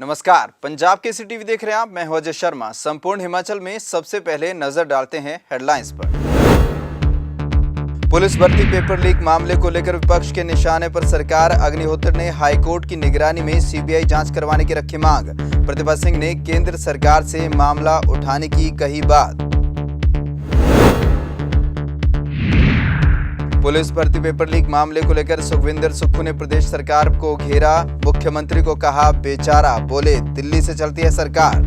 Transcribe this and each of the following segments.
नमस्कार, पंजाब केसरी टीवी देख रहे हैं आप। मैं हूं अजय शर्मा। संपूर्ण हिमाचल में सबसे पहले नजर डालते हैं हेडलाइंस पर। पुलिस भर्ती पेपर लीक मामले को लेकर विपक्ष के निशाने पर सरकार। अग्निहोत्री ने हाईकोर्ट की निगरानी में सीबीआई जांच करवाने की रखी मांग। प्रतिभा सिंह ने केंद्र सरकार से मामला उठाने की कही बात। पुलिस भर्ती पेपर लीक मामले को लेकर सुखविंदर सुक्खू ने प्रदेश सरकार को घेरा। मुख्यमंत्री को कहा बेचारा, बोले दिल्ली से चलती है सरकार।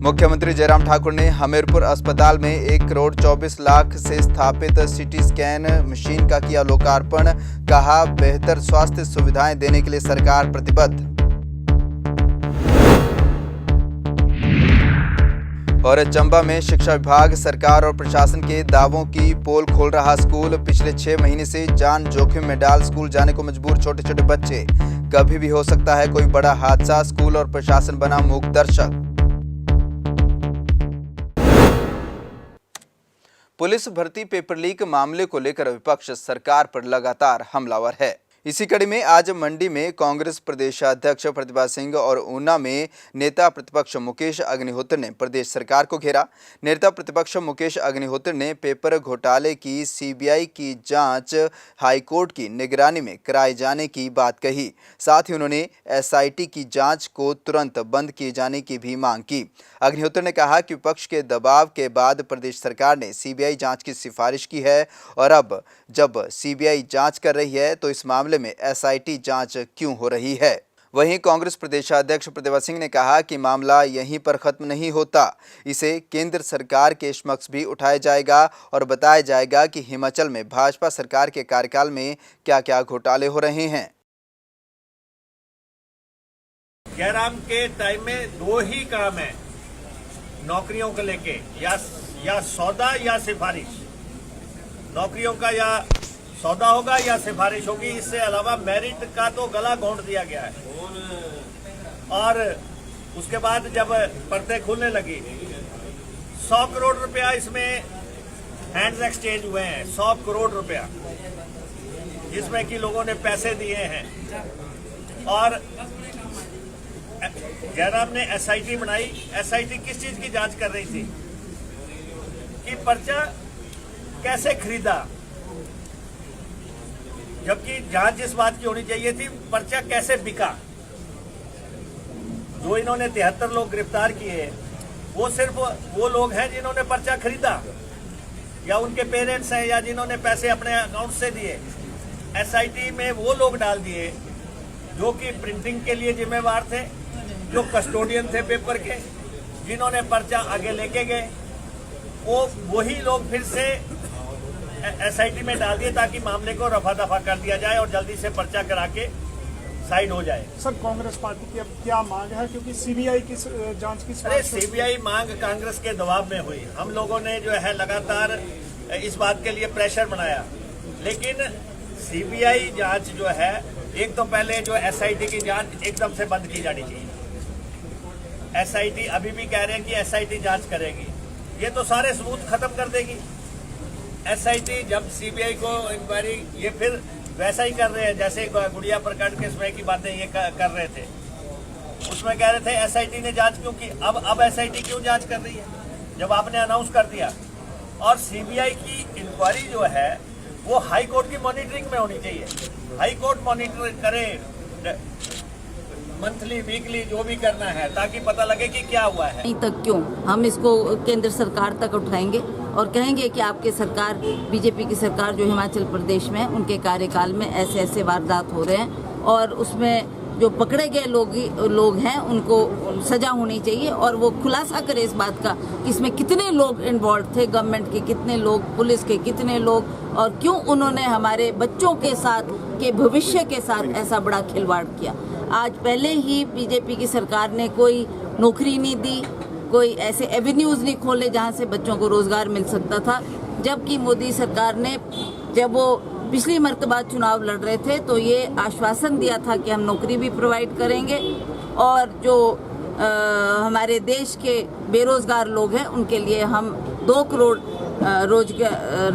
मुख्यमंत्री जयराम ठाकुर ने हमीरपुर अस्पताल में 1 करोड़ 24 लाख से स्थापित सीटी स्कैन मशीन का किया लोकार्पण। कहा बेहतर स्वास्थ्य सुविधाएं देने के लिए सरकार प्रतिबद्ध। और चंबा में शिक्षा विभाग सरकार और प्रशासन के दावों की पोल खोल रहा स्कूल। पिछले 6 महीने से जान जोखिम में डाल स्कूल जाने को मजबूर छोटे छोटे बच्चे। कभी भी हो सकता है कोई बड़ा हादसा, स्कूल और प्रशासन बना मूक दर्शक। पुलिस भर्ती पेपर लीक मामले को लेकर विपक्ष सरकार पर लगातार हमलावर है। इसी कड़ी में आज मंडी में कांग्रेस प्रदेशाध्यक्ष प्रतिभा सिंह और ऊना में नेता प्रतिपक्ष मुकेश अग्निहोत्री ने प्रदेश सरकार को घेरा। नेता प्रतिपक्ष मुकेश अग्निहोत्री ने पेपर घोटाले की सीबीआई की जांच हाईकोर्ट की निगरानी में कराए जाने की बात कही। साथ ही उन्होंने एसआईटी की जांच को तुरंत बंद किए जाने की भी मांग की। अग्निहोत्री ने कहा कि विपक्ष के दबाव के बाद प्रदेश सरकार ने सीबीआई जांच की सिफारिश की है और अब जब सीबीआई जांच कर रही है तो इस मामले में एसआईटी जांच क्यों हो रही है। वहीं कांग्रेस प्रदेशाध्यक्ष प्रतिभा सिंह ने कहा कि मामला यहीं पर खत्म नहीं होता, इसे केंद्र सरकार के समक्ष भी उठाया जाएगा और बताया जाएगा कि हिमाचल में भाजपा सरकार के कार्यकाल में क्या-क्या घोटाले हो रहे हैं। जयराम के टाइम में 2 ही काम है नौकरियों को लेके, या सौदा या सिफारिश। नौकरियों का या सौदा होगा या सिफारिश होगी, इससे अलावा मेरिट का तो गला घोंट दिया गया है। और उसके बाद जब पर्दे खुलने लगी, 100 करोड़ रुपया इसमें हैंड्स एक्सचेंज हुए हैं। 100 करोड़ रुपया जिसमें कि लोगों ने पैसे दिए हैं। और जयराम ने एसआईटी बनाई। एसआईटी किस चीज की जांच कर रही थी कि पर्चा कैसे खरीदा, जबकि जांच इस बात की होनी चाहिए थी पर्चा कैसे बिका। जो इन्होंने 73 लोग गिरफ्तार किए, वो सिर्फ वो लोग हैं जिन्होंने पर्चा खरीदा या उनके पेरेंट्स हैं या जिन्होंने पैसे अपने अकाउंट से दिए। एसआईटी में वो लोग डाल दिए जो कि प्रिंटिंग के लिए जिम्मेवार थे, जो कस्टोडियन थे पेपर के, जिन्होंने पर्चा आगे लेके गए। वही लोग फिर से एसआईटी में डाल दिए ताकि मामले को रफा दफा कर दिया जाए और जल्दी से पर्चा करा के साइड हो जाए। सर, कांग्रेस पार्टी की अब क्या मांग है, क्योंकि सीबीआई की जांच की? अरे सीबीआई मांग कांग्रेस के दबाव में हुई। हम लोगों ने जो है लगातार इस बात के लिए प्रेशर बनाया, लेकिन सीबीआई जांच जो है, एक तो पहले जो एसआईटी की जांच एकदम से बंद की जानी चाहिए। एसआईटी अभी भी कह रहे हैं कि एसआईटी जांच करेगी, ये तो सारे सबूत खत्म कर देगी। एसआईटी जब सीबीआई को इंक्वायरी, ये फिर वैसा ही कर रहे हैं जैसे गुड़िया प्रकरण के समय की बातें ये कर रहे थे। उसमें कह रहे थे एसआईटी ने जांच क्यों की। अब एसआईटी क्यों जांच कर रही है जब आपने अनाउंस कर दिया। और सीबीआई की इंक्वायरी जो है वो हाई कोर्ट की मॉनिटरिंग में होनी चाहिए। हाई कोर्ट मॉनिटर करे मंथली, वीकली, जो भी करना है, ताकि पता लगे कि क्या हुआ है। नहीं तक क्यों, हम इसको केंद्र सरकार तक उठाएंगे और कहेंगे कि आपके सरकार, बीजेपी की सरकार जो हिमाचल प्रदेश में, उनके कार्यकाल में ऐसे ऐसे वारदात हो रहे हैं और उसमें जो पकड़े गए लोग हैं उनको सजा होनी चाहिए और वो खुलासा करे इस बात का कि इसमें कितने लोग इन्वॉल्व थे, गवर्नमेंट के कितने लोग, पुलिस के कितने लोग, और क्यों उन्होंने हमारे बच्चों के साथ, के भविष्य के साथ ऐसा बड़ा खिलवाड़ किया। आज पहले ही बीजेपी की सरकार ने कोई नौकरी नहीं दी, कोई ऐसे एवेन्यूज नहीं खोले जहां से बच्चों को रोजगार मिल सकता था, जबकि मोदी सरकार ने, जब वो पिछली मर्तबा चुनाव लड़ रहे थे, तो ये आश्वासन दिया था कि हम नौकरी भी प्रोवाइड करेंगे और जो हमारे देश के बेरोजगार लोग हैं उनके लिए हम 2 करोड़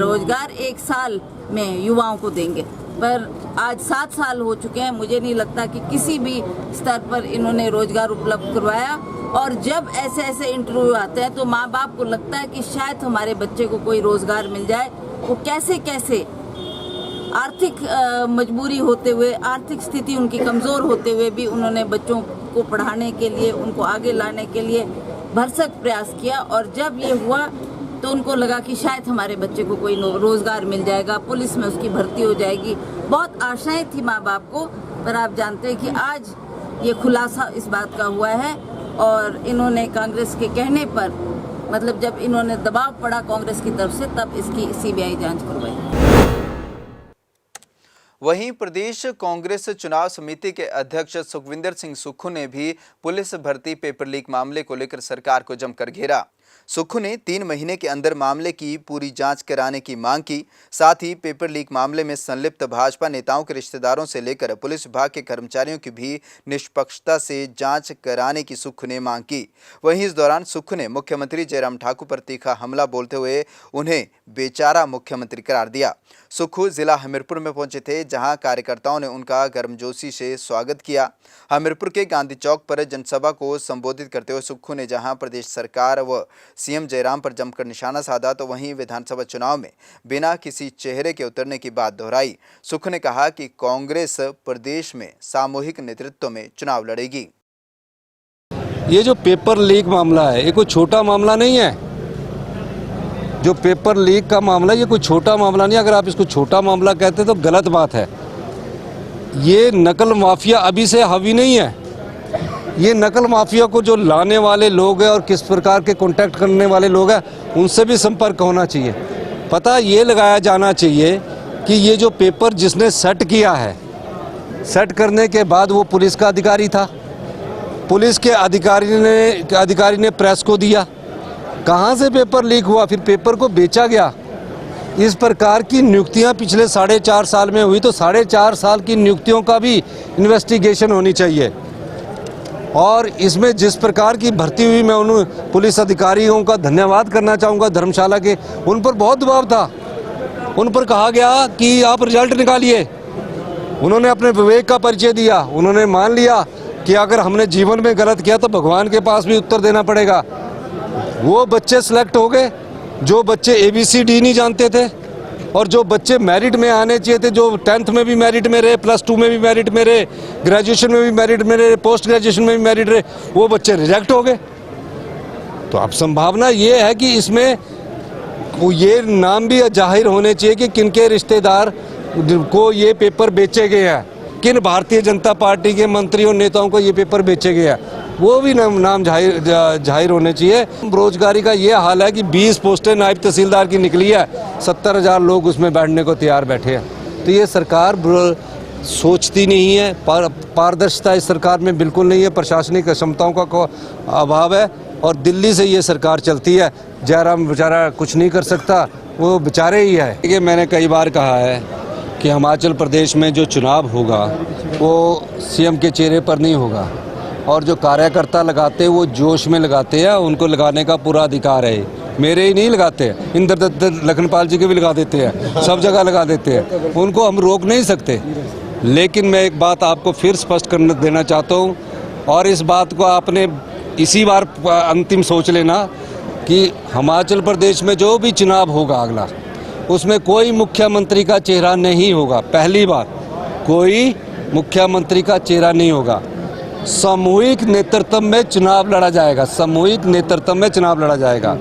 रोजगार 1 साल में युवाओं को देंगे। पर आज 7 साल हो चुके हैं, मुझे नहीं लगता कि किसी भी स्तर पर इन्होंने रोजगार उपलब्ध करवाया। और जब ऐसे ऐसे इंटरव्यू आते हैं तो माँ बाप को लगता है कि शायद हमारे बच्चे को कोई रोजगार मिल जाए। वो कैसे कैसे आर्थिक मजबूरी होते हुए, आर्थिक स्थिति उनकी कमज़ोर होते हुए भी उन्होंने बच्चों को पढ़ाने के लिए, उनको आगे लाने के लिए भरसक प्रयास किया। और जब ये हुआ तो उनको लगा कि शायद हमारे बच्चे को कोई रोजगार मिल जाएगा, पुलिस में उसकी भर्ती हो जाएगी। बहुत आशाएं थी माँ बाप को, पर आप जानते हैं कि आज ये खुलासा इस बात का हुआ है। और इन्होंने कांग्रेस के कहने पर, मतलब जब इन्होंने दबाव पड़ा कांग्रेस की तरफ से, तब इसकी सीबीआई जांच करवाई। वहीं प्रदेश कांग्रेस चुनाव समिति के अध्यक्ष सुखविंदर सिंह सुक्खू ने भी पुलिस भर्ती पेपर लीक मामले को लेकर सरकार को जमकर घेरा। सुक्खू ने 3 महीने के अंदर मामले की पूरी जांच कराने की मांग की। साथ ही पेपर लीक मामले में संलिप्त भाजपा नेताओं के रिश्तेदारों से लेकर पुलिस विभाग के कर्मचारियों की भी निष्पक्षता से जांच कराने की सुक्खू ने मांग की। वहीं इस दौरान सुक्खू ने मुख्यमंत्री जयराम ठाकुर पर तीखा हमला बोलते हुए उन्हें बेचारा मुख्यमंत्री करार दिया। सुक्खू जिला हमीरपुर में पहुंचे थे, जहां कार्यकर्ताओं ने उनका गर्मजोशी से स्वागत किया। हमीरपुर के गांधी चौक पर जनसभा को संबोधित करते हुए सुक्खू ने जहां प्रदेश सरकार व सीएम जयराम पर जमकर निशाना साधा, तो वहीं विधानसभा चुनाव में बिना किसी चेहरे के उतरने की बात दोहराई। सुक्खू ने कहा कि कांग्रेस प्रदेश में सामूहिक नेतृत्व में चुनाव लड़ेगी। ये जो पेपर लीक मामला है, ये कोई छोटा मामला नहीं है। जो पेपर लीक का मामला, ये कोई छोटा मामला नहीं। अगर आप इसको छोटा मामला कहते तो गलत बात है। ये नकल माफिया अभी से हावी नहीं है। ये नकल माफिया को जो लाने वाले लोग हैं और किस प्रकार के कांटेक्ट करने वाले लोग हैं, उनसे भी संपर्क होना चाहिए। पता ये लगाया जाना चाहिए कि ये जो पेपर जिसने सेट किया है, सेट करने के बाद वो पुलिस का अधिकारी था। पुलिस के अधिकारी ने प्रेस को दिया। कहाँ से पेपर लीक हुआ, फिर पेपर को बेचा गया। इस प्रकार की नियुक्तियां पिछले 4.5 साल में हुई, तो 4.5 साल की नियुक्तियों का भी इन्वेस्टिगेशन होनी चाहिए। और इसमें जिस प्रकार की भर्ती हुई, मैं उन पुलिस अधिकारियों का धन्यवाद करना चाहूँगा धर्मशाला के। उन पर बहुत दबाव था। उन पर कहा गया कि आप रिजल्ट निकालिए। उन्होंने अपने विवेक का परिचय दिया। उन्होंने मान लिया कि अगर हमने जीवन में गलत किया तो भगवान के पास भी उत्तर देना पड़ेगा। वो बच्चे सिलेक्ट हो गए जो बच्चे ABCD नहीं जानते थे, और जो बच्चे मेरिट में आने चाहिए थे, जो 10th में भी मेरिट में रहे, +2 में भी मेरिट में रहे, ग्रेजुएशन में भी मेरिट में रहे, पोस्ट ग्रेजुएशन में भी मेरिट रहे, वो बच्चे रिजेक्ट हो गए। तो अब संभावना ये है कि इसमें ये नाम भी जाहिर होने चाहिए कि किनके रिश्तेदार को ये पेपर बेचे गए हैं, किन भारतीय जनता पार्टी के मंत्री और नेताओं को ये पेपर बेचे गए हैं, वो भी नाम जाहिर होने चाहिए। बेरोजगारी का ये हाल है कि 20 पोस्टें नायब तहसीलदार की निकली है, 70,000 लोग उसमें बैठने को तैयार बैठे हैं। तो ये सरकार सोचती नहीं है, पारदर्शिता इस सरकार में बिल्कुल नहीं है, प्रशासनिक क्षमताओं का अभाव है, और दिल्ली से ये सरकार चलती है। जयराम बेचारा कुछ नहीं कर सकता, वो बेचारे ही है। ये मैंने कई बार कहा है कि हिमाचल प्रदेश में जो चुनाव होगा वो सीएम के चेहरे पर नहीं होगा, और जो कार्यकर्ता लगाते हैं वो जोश में लगाते हैं, उनको लगाने का पूरा अधिकार है। मेरे ही नहीं लगाते, इंद्रदत्त लखनपाल जी के भी लगा देते हैं, सब जगह लगा देते हैं, उनको हम रोक नहीं सकते। लेकिन मैं एक बात आपको फिर स्पष्ट कर देना चाहता हूँ, और इस बात को आपने इसी बार अंतिम सोच लेना कि हिमाचल प्रदेश में जो भी चुनाव होगा अगला, उसमें कोई मुख्यमंत्री का चेहरा नहीं होगा। पहली बार कोई मुख्यमंत्री का चेहरा नहीं होगा। सामूहिक नेतृत्व में चुनाव लड़ा जाएगा, सामूहिक नेतृत्व में चुनाव लड़ा जाएगा।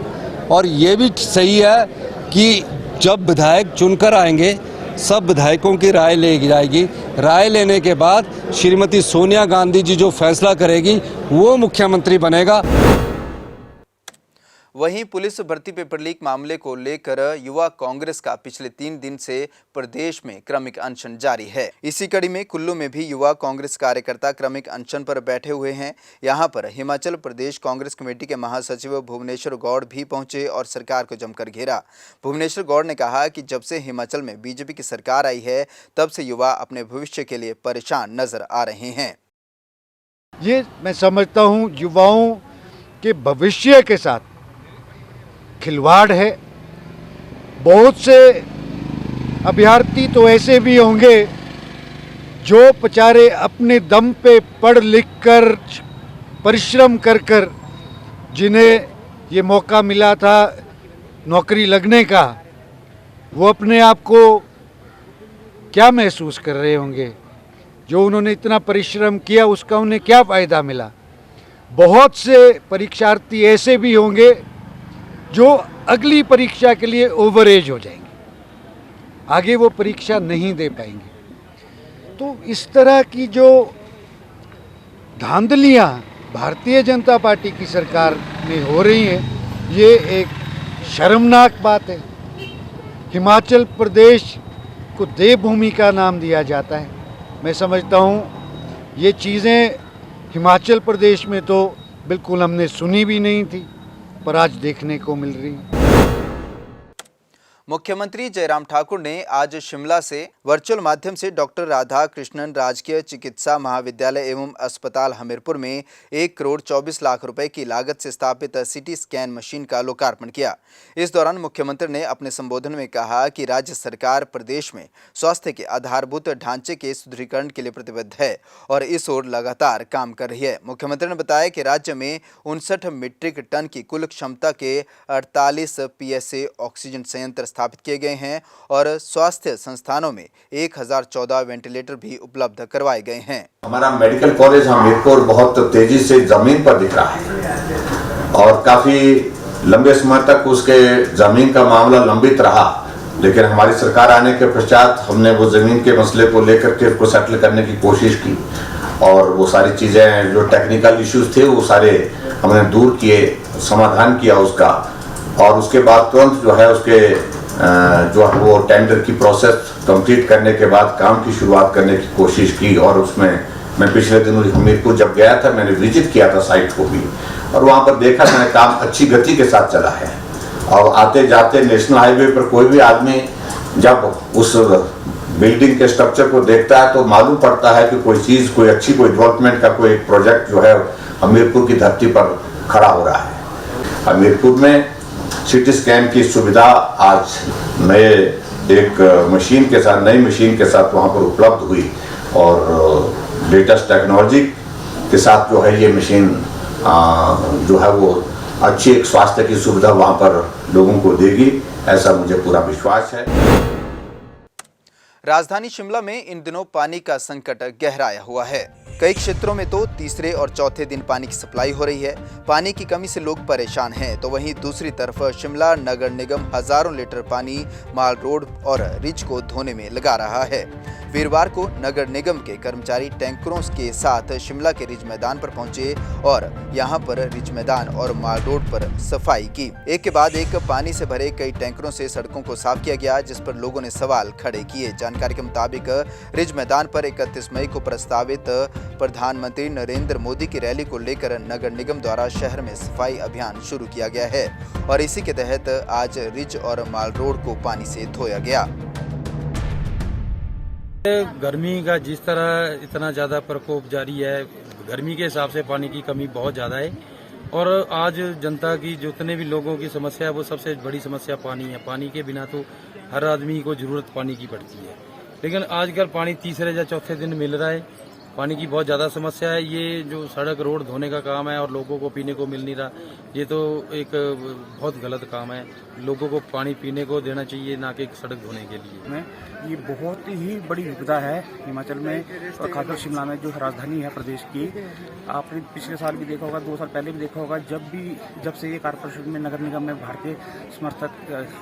और ये भी सही है कि जब विधायक चुनकर आएंगे, सब विधायकों की राय ली जाएगी। राय लेने के बाद श्रीमती सोनिया गांधी जी जो फैसला करेगी वो मुख्यमंत्री बनेगा। वहीं पुलिस भर्ती पेपर लीक मामले को लेकर युवा कांग्रेस का पिछले 3 दिन से प्रदेश में क्रमिक अनशन जारी है। इसी कड़ी में कुल्लू में भी युवा कांग्रेस कार्यकर्ता क्रमिक अनशन पर बैठे हुए हैं। यहां पर हिमाचल प्रदेश कांग्रेस कमेटी के महासचिव भुवनेश्वर गौड़ भी पहुंचे और सरकार को जमकर घेरा। भुवनेश्वर गौड़ ने कहा कि जब से हिमाचल में बीजेपी की सरकार आई है, तब से युवा अपने भविष्य के लिए परेशान नजर आ रहे हैं। ये मैं समझता हूँ युवाओं के भविष्य के साथ खिलवाड़ है। बहुत से अभ्यर्थी तो ऐसे भी होंगे जो बेचारे अपने दम पे पढ़ लिख कर परिश्रम कर कर जिन्हें ये मौका मिला था नौकरी लगने का, वो अपने आप को क्या महसूस कर रहे होंगे। जो उन्होंने इतना परिश्रम किया उसका उन्हें क्या फ़ायदा मिला। बहुत से परीक्षार्थी ऐसे भी होंगे जो अगली परीक्षा के लिए ओवर एज हो जाएंगे, आगे वो परीक्षा नहीं दे पाएंगे। तो इस तरह की जो धांधलियाँ भारतीय जनता पार्टी की सरकार में हो रही हैं, ये एक शर्मनाक बात है। हिमाचल प्रदेश को देवभूमि का नाम दिया जाता है। मैं समझता हूँ ये चीज़ें हिमाचल प्रदेश में तो बिल्कुल हमने सुनी भी नहीं थी, पर आज देखने को मिल रही है। मुख्यमंत्री जयराम ठाकुर ने आज शिमला से वर्चुअल माध्यम से डॉक्टर राधा कृष्णन राजकीय चिकित्सा महाविद्यालय एवं अस्पताल हमीरपुर में 1,24 लाख रुपए की लागत से स्थापित सीटी स्कैन मशीन का लोकार्पण किया। इस दौरान मुख्यमंत्री ने अपने संबोधन में कहा कि राज्य सरकार प्रदेश में स्वास्थ्य के आधारभूत ढांचे के सुदृढ़ीकरण के लिए प्रतिबद्ध है और इस ओर लगातार काम कर रही है। मुख्यमंत्री ने बताया कि राज्य में 59 मीट्रिक टन की कुल क्षमता के 48 PSA ऑक्सीजन संयंत्र स्थापित किए गए हैं और स्वास्थ्य संस्थानों में 1014 वेंटिलेटर भी उपलब्ध करवाए गए हैं। हमारा मेडिकल कॉलेज हमीरपुर बहुत तेजी से जमीन पर दिख रहा है और काफी लंबे समय तक उसके जमीन का मामला लंबित रहा, लेकिन हमारी सरकार आने के पश्चात हमने वो जमीन के मसले को लेकर के उसको सेटल करने की कोशिश की और वो सारी चीजें जो टेक्निकल इश्यूज थे वो सारे हमने दूर किए, समाधान किया उसका, और उसके बाद तुरंत जो है उसके जो वो टेंडर की प्रोसेस कंप्लीट करने के बाद काम की शुरुआत करने की कोशिश की। और उसमें मैं पिछले दिनों हमीरपुर जब गया था, मैंने विजिट किया था साइट को भी, और वहाँ पर देखा मैंने काम अच्छी गति के साथ चला है। और आते जाते नेशनल हाईवे पर कोई भी आदमी जब उस बिल्डिंग के स्ट्रक्चर को देखता है तो मालूम पड़ता है कि कोई चीज़, कोई अच्छी, कोई डेवलपमेंट का कोई एक प्रोजेक्ट जो है हमीरपुर की धरती पर खड़ा हो रहा है। हमीरपुर में सीटी स्कैन की सुविधा आज नए एक मशीन के साथ, नई मशीन के साथ वहाँ पर उपलब्ध हुई और लेटेस्ट टेक्नोलॉजी के साथ जो है ये मशीन जो है वो अच्छी एक स्वास्थ्य की सुविधा वहाँ पर लोगों को देगी, ऐसा मुझे पूरा विश्वास है। राजधानी शिमला में इन दिनों पानी का संकट गहराया हुआ है। कई क्षेत्रों में तो तीसरे और चौथे दिन पानी की सप्लाई हो रही है। पानी की कमी से लोग परेशान हैं, तो वहीं दूसरी तरफ शिमला नगर निगम हजारों लीटर पानी माल रोड और रिज को धोने में लगा रहा है। वीरवार को नगर निगम के कर्मचारी टैंकरों के साथ शिमला के रिज मैदान पर पहुंचे और यहां पर रिज मैदान और माल रोड पर सफाई की। एक के बाद एक पानी से भरे कई टैंकरों से सड़कों को साफ किया गया, जिस पर लोगों ने सवाल खड़े किए। जानकारी के मुताबिक रिज मैदान पर 31 मई को प्रस्तावित प्रधानमंत्री नरेंद्र मोदी की रैली को लेकर नगर निगम द्वारा शहर में सफाई अभियान शुरू किया गया है और इसी के तहत आज रिज और माल रोड को पानी से धोया गया। गर्मी का जिस तरह इतना ज्यादा प्रकोप जारी है, गर्मी के हिसाब से पानी की कमी बहुत ज्यादा है और आज जनता की जितने भी लोगों की समस्या है वो सबसे बड़ी समस्या पानी है। पानी के बिना तो हर आदमी को जरूरत पानी की पड़ती है, लेकिन आजकल पानी तीसरे या चौथे दिन मिल रहा है। पानी की बहुत ज़्यादा समस्या है। ये जो सड़क रोड धोने का काम है और लोगों को पीने को मिल नहीं रहा, ये तो एक बहुत गलत काम है। लोगों को पानी पीने को देना चाहिए, ना कि सड़क धोने के लिए। ये बहुत ही बड़ी विपदा है हिमाचल में और खासकर शिमला में, जो राजधानी है प्रदेश की। आपने पिछले साल भी देखा होगा, 2 साल पहले भी देखा होगा, जब से ये कॉर्पोरेशन में नगर निगम में भारतीय समर्थक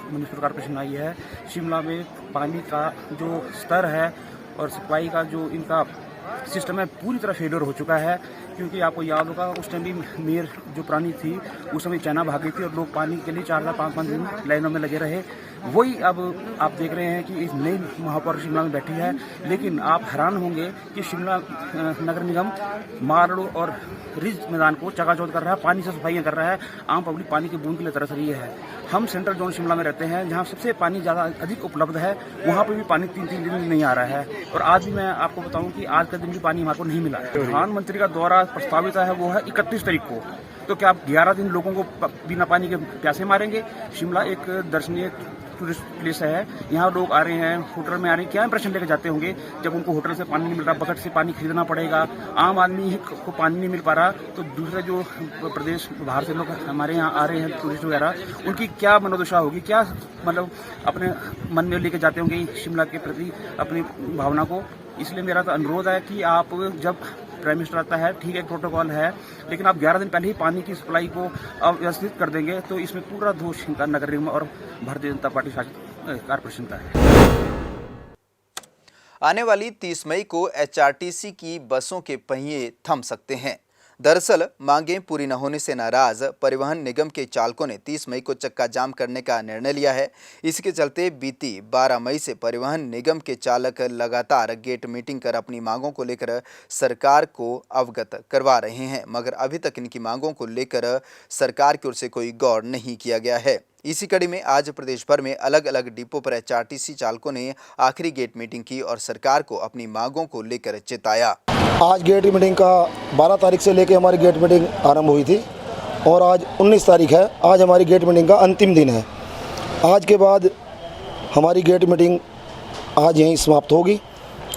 म्युनिसिपल कॉर्पोरेशन आई है, शिमला में पानी का जो स्तर है और सप्लाई का जो इनका सिस्टम है पूरी तरह फेलियर हो चुका है। क्योंकि आपको याद होगा उस टाइम भी मेयर जो पुरानी थी उस समय चाइना भागी थी और लोग पानी के लिए 4-5 दिन लाइनों में लगे रहे। वही अब आप देख रहे हैं कि इस नई महापौर शिमला में बैठी है, लेकिन आप हैरान होंगे कि शिमला नगर निगम मार्ग और रिज मैदान को चकाचौंध कर रहा है, पानी से सफाइयाँ कर रहा है। आम पब्लिक पानी की बूंद के लिए तरस रही है। हम सेंट्रल जोन शिमला में रहते हैं, जहाँ सबसे पानी ज़्यादा अधिक उपलब्ध है, वहाँ पर भी पानी 3-3 दिन नहीं आ रहा है। और आज भी मैं आपको बताऊँ कि आज का दिन भी पानी हमारे को नहीं मिला। प्रधानमंत्री का दौरा प्रस्तावित है वो है 31 तारीख को, तो क्या आप 11 दिन लोगों को बिना पानी के प्यासे मारेंगे? शिमला एक दर्शनीय टूरिस्ट प्लेस है, यहाँ लोग आ रहे हैं, होटल में आ रहे हैं, क्या इंप्रेशन लेकर जाते होंगे जब उनको होटल से पानी नहीं मिल रहा, बकेट से पानी खरीदना पड़ेगा, आम आदमी को पानी नहीं मिल पा रहा, तो दूसरे जो प्रदेश बाहर से लोग हमारे यहाँ आ रहे हैं टूरिस्ट वगैरह, उनकी क्या मनोदशा होगी, क्या मतलब अपने मन में लेकर जाते होंगे शिमला के प्रति अपनी भावना को। इसलिए मेरा तो अनुरोध है कि आप जब प्राइम मिनिस्टर आता है, ठीक है प्रोटोकॉल है, लेकिन आप 11 दिन पहले ही पानी की सप्लाई को अव्यवस्थित कर देंगे तो इसमें पूरा दोष इनका नगर निगम और भारतीय जनता पार्टी शासित कारपोरेशन का है। आने वाली 30 मई को एचआरटीसी की बसों के पहिए थम सकते हैं। दरअसल मांगें पूरी न होने से नाराज परिवहन निगम के चालकों ने 30 मई को चक्का जाम करने का निर्णय लिया है। इसके चलते बीती 12 मई से परिवहन निगम के चालक लगातार गेट मीटिंग कर अपनी मांगों को लेकर सरकार को अवगत करवा रहे हैं, मगर अभी तक इनकी मांगों को लेकर सरकार की ओर से कोई गौर नहीं किया गया है। इसी कड़ी में आज प्रदेश भर में अलग अलग डिपो पर एचआरटीसी चालकों ने आखिरी गेट मीटिंग की और सरकार को अपनी मांगों को लेकर चेताया। आज गेट मीटिंग का 12 तारीख से लेकर हमारी गेट मीटिंग आरंभ हुई थी और आज 19 तारीख है। आज हमारी गेट मीटिंग का अंतिम दिन है। आज के बाद हमारी गेट मीटिंग आज यहीं समाप्त होगी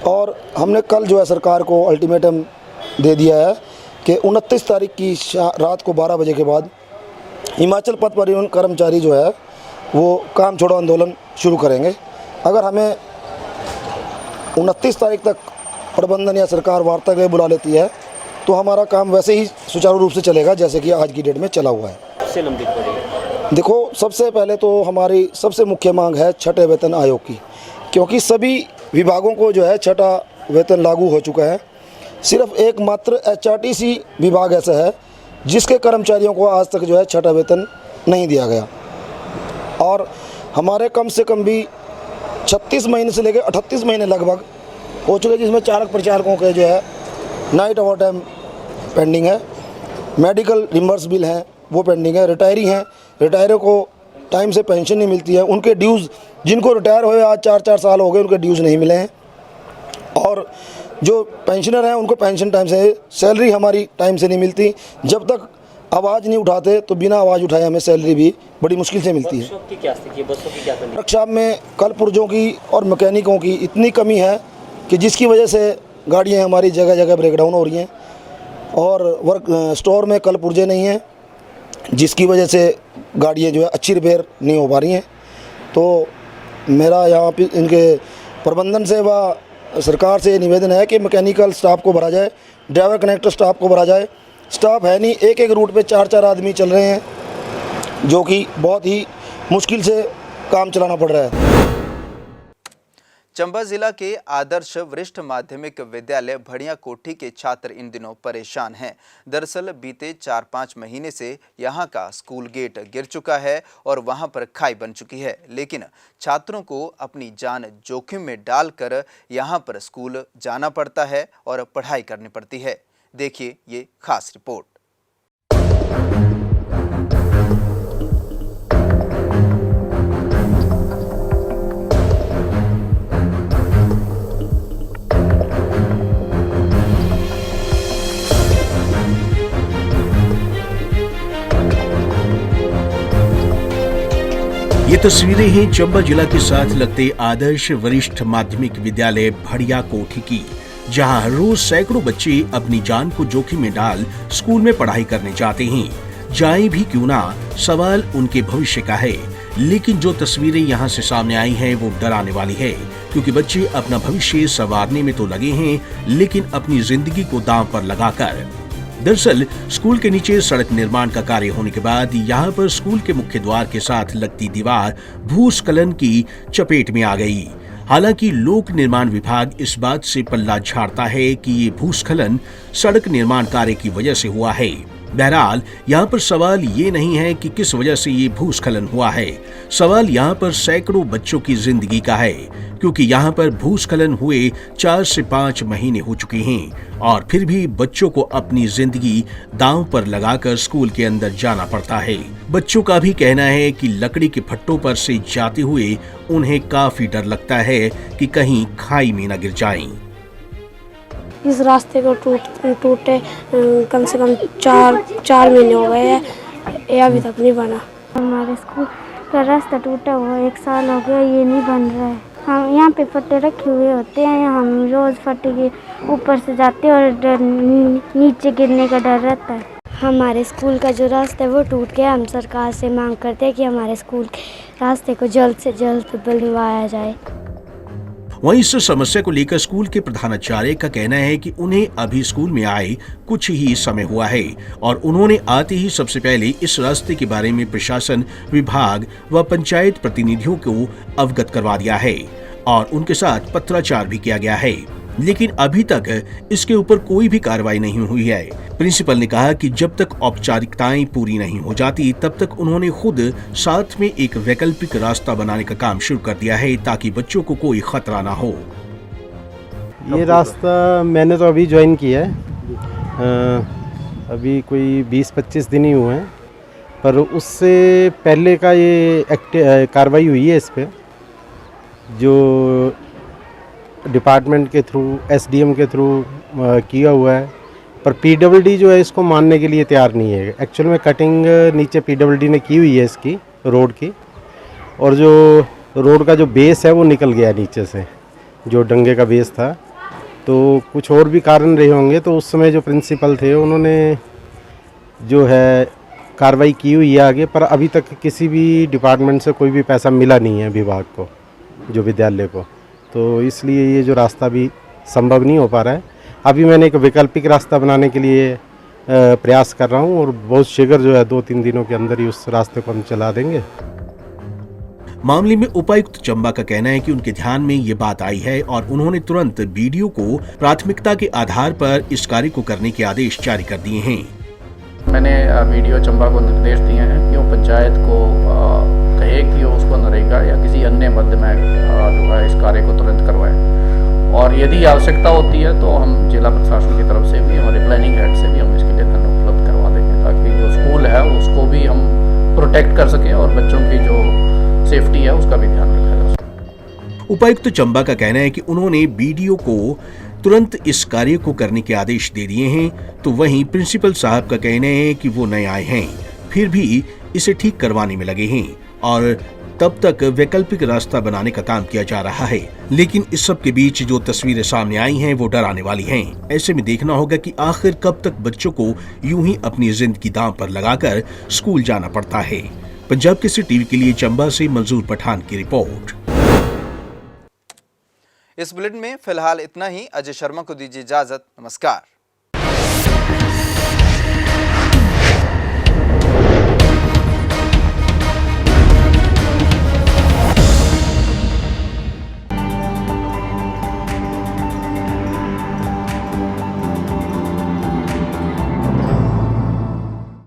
और हमने कल जो है सरकार को अल्टीमेटम दे दिया है कि 29 तारीख की रात को 12 बजे के बाद हिमाचल पथ परिवहन कर्मचारी जो है वो काम छोड़ो आंदोलन शुरू करेंगे। अगर हमें 29 तारीख तक प्रबंधन या सरकार वार्ता के लिए बुला लेती है तो हमारा काम वैसे ही सुचारू रूप से चलेगा जैसे कि आज की डेट में चला हुआ है। सबसे लंबी पड़ेगी। देखो, सबसे पहले तो हमारी सबसे मुख्य मांग है छठे वेतन आयोग की, क्योंकि सभी विभागों को जो है छठा वेतन लागू हो चुका है। सिर्फ एकमात्र एचआरटीसी विभाग ऐसा है जिसके कर्मचारियों को आज तक जो है छठा वेतन नहीं दिया गया और हमारे कम से कम भी 36 महीने से लेकर 38 महीने लगभग हो चुके, जिसमें चालक परिचालकों के जो है नाइट ओवर टाइम पेंडिंग है, मेडिकल रिम्बर्स बिल हैं वो पेंडिंग है, रिटायरी हैं, रिटायरों को टाइम से पेंशन नहीं मिलती है, उनके ड्यूज़ जिनको रिटायर हुए आज 4-4 साल हो गए उनके ड्यूज़ नहीं मिले हैं और जो पेंशनर हैं उनको पेंशन टाइम से, सैलरी हमारी टाइम से नहीं मिलती। जब तक आवाज़ नहीं उठाते तो बिना आवाज़ उठाए हमें सैलरी भी बड़ी मुश्किल से मिलती है। वर्कशॉप की क्या स्थिति है, बसों की क्या कंडीशन? वर्कशॉप में कल पुर्जों की और मैकेनिकों की इतनी कमी है कि जिसकी वजह से गाड़ियाँ हमारी जगह जगह ब्रेकडाउन हो रही हैं और स्टोर में कल पुर्जे नहीं हैं, जिसकी वजह से गाड़ियाँ जो है अच्छी रिपेयर नहीं हो पा रही हैं। तो मेरा यहाँ पे इनके प्रबंधन से व सरकार से निवेदन है कि मैकेनिकल स्टाफ को भरा जाए, ड्राइवर कनेक्टर स्टाफ को भरा जाए। स्टाफ है नहीं, एक रूट पे 4-4 आदमी चल रहे हैं जो कि बहुत ही मुश्किल से काम चलाना पड़ रहा है। चंबा जिला के आदर्श वरिष्ठ माध्यमिक विद्यालय भड़िया कोठी के छात्र इन दिनों परेशान हैं। दरअसल बीते 4-5 महीने से यहां का स्कूल गेट गिर चुका है और वहां पर खाई बन चुकी है, लेकिन छात्रों को अपनी जान जोखिम में डालकर यहां पर स्कूल जाना पड़ता है और पढ़ाई करनी पड़ती है। देखिए ये खास रिपोर्ट। ये तस्वीरें हैं चंबा जिला के साथ लगते आदर्श वरिष्ठ माध्यमिक विद्यालय भड़िया कोठी की, जहां हर रोज सैकड़ों बच्चे अपनी जान को जोखिम में डाल स्कूल में पढ़ाई करने जाते हैं। जाएं भी क्यों ना, सवाल उनके भविष्य का है। लेकिन जो तस्वीरें यहां से सामने आई हैं वो डराने वाली है, क्योंकि बच्चे अपना भविष्य संवारने में तो लगे हैं लेकिन अपनी जिंदगी को दांव पर लगाकर। दरअसल स्कूल के नीचे सड़क निर्माण का कार्य होने के बाद यहाँ पर स्कूल के मुख्य द्वार के साथ लगती दीवार भूस्खलन की चपेट में आ गई। हालांकि लोक निर्माण विभाग इस बात से पल्ला झाड़ता है कि ये भूस्खलन सड़क निर्माण कार्य की वजह से हुआ है। बहरहाल यहाँ पर सवाल ये नहीं है कि किस वजह से ये भूस्खलन हुआ है, सवाल यहाँ पर सैकड़ों बच्चों की जिंदगी का है, क्योंकि यहाँ पर भूस्खलन हुए 4 से 5 महीने हो चुके हैं और फिर भी बच्चों को अपनी जिंदगी दांव पर लगाकर स्कूल के अंदर जाना पड़ता है। बच्चों का भी कहना है कि लकड़ी के फट्टों पर से जाते हुए उन्हें काफी डर लगता है कि कहीं खाई में न गिर जाएं। इस रास्ते को टूटे कम से कम 4 महीने हो गए हैं, ये अभी तक नहीं बना। हमारे स्कूल का रास्ता टूटा हुआ 1 साल हो गया, ये नहीं बन रहा है। हम यहाँ पे फट्टे रखे हुए होते हैं, हम रोज़ फट्टे के ऊपर से जाते हैं और नीचे गिरने का डर रहता है। हमारे स्कूल का जो रास्ता है वो टूट गया। हम सरकार से मांग करते हैं कि हमारे स्कूल के रास्ते को जल्द से जल्द बनवाया जाए। वहीं इस समस्या को लेकर स्कूल के प्रधानाचार्य का कहना है कि उन्हें अभी स्कूल में आए कुछ ही समय हुआ है और उन्होंने आते ही सबसे पहले इस रास्ते के बारे में प्रशासन विभाग व पंचायत प्रतिनिधियों को अवगत करवा दिया है और उनके साथ पत्राचार भी किया गया है, लेकिन अभी तक इसके ऊपर कोई भी कार्रवाई नहीं हुई है। प्रिंसिपल ने कहा कि जब तक औपचारिकताएं पूरी नहीं हो जाती तब तक उन्होंने खुद साथ में एक वैकल्पिक रास्ता बनाने का काम शुरू कर दिया है ताकि बच्चों को कोई खतरा ना हो। ये रास्ता मैंने तो अभी ज्वाइन किया है, अभी कोई 20-25 दिन ही हुए हैं, पर उससे पहले का ये कार्रवाई हुई है इस पर, जो डिपार्टमेंट के थ्रू एसडीएम के थ्रू किया हुआ है, पर पीडब्ल्यूडी जो है इसको मानने के लिए तैयार नहीं है। एक्चुअल में कटिंग नीचे पीडब्ल्यूडी ने की हुई है इसकी रोड की, और जो रोड का जो बेस है वो निकल गया नीचे से, जो डंगे का बेस था। तो कुछ और भी कारण रहे होंगे, तो उस समय जो प्रिंसिपल थे उन्होंने जो है कार्रवाई की हुई है आगे, पर अभी तक किसी भी डिपार्टमेंट से कोई भी पैसा मिला नहीं है विभाग को, जो विद्यालय को, तो इसलिए ये जो रास्ता भी संभव नहीं हो पा रहा है। अभी मैंने एक वैकल्पिक रास्ता बनाने के लिए प्रयास कर रहा हूँ और बहुत शीघ्र जो है 2-3 दिनों के अंदर ही उस रास्ते को हम चला देंगे। मामले में उपायुक्त चंबा का कहना है कि उनके ध्यान में ये बात आई है और उन्होंने तुरंत बीडीओ को प्राथमिकता के आधार पर इस कार्य को करने के आदेश जारी कर दिए हैं। मैंने बीडीओ चंबा को निर्देश दिए हैं कि वो पंचायत को कहे कि उसको नरेगा या किसी अन्य मद में जो है इस कार्य को तुरंत करवाएं, और यदि आवश्यकता होती है तो हम जिला प्रशासन की तरफ से भी, हमारे प्लानिंग हेड से भी हम इसके लिए धन उपलब्ध करवा देंगे, ताकि जो स्कूल है उसको भी हम प्रोटेक्ट कर सकें और बच्चों की जो सेफ्टी है उसका भी ध्यान रखा जा सके। उपायुक्त चंबा का कहना है कि उन्होंने बीडीओ को तुरंत इस कार्य को करने के आदेश दे दिए हैं, तो वहीं प्रिंसिपल साहब का कहना है कि वो नए आए हैं, फिर भी इसे ठीक करवाने में लगे हैं और तब तक वैकल्पिक रास्ता बनाने का काम किया जा रहा है। लेकिन इस सब के बीच जो तस्वीरें सामने आई हैं वो डराने वाली हैं। ऐसे में देखना होगा कि आखिर कब तक बच्चों को यूं ही अपनी जिंदगी दांव पर लगाकर स्कूल जाना पड़ता है। पंजाब केसरी टीवी के लिए चंबा से मंजूर पठान की रिपोर्ट। इस बुलेटिन में फिलहाल इतना ही। अजय शर्मा को दीजिए इजाजत। नमस्कार।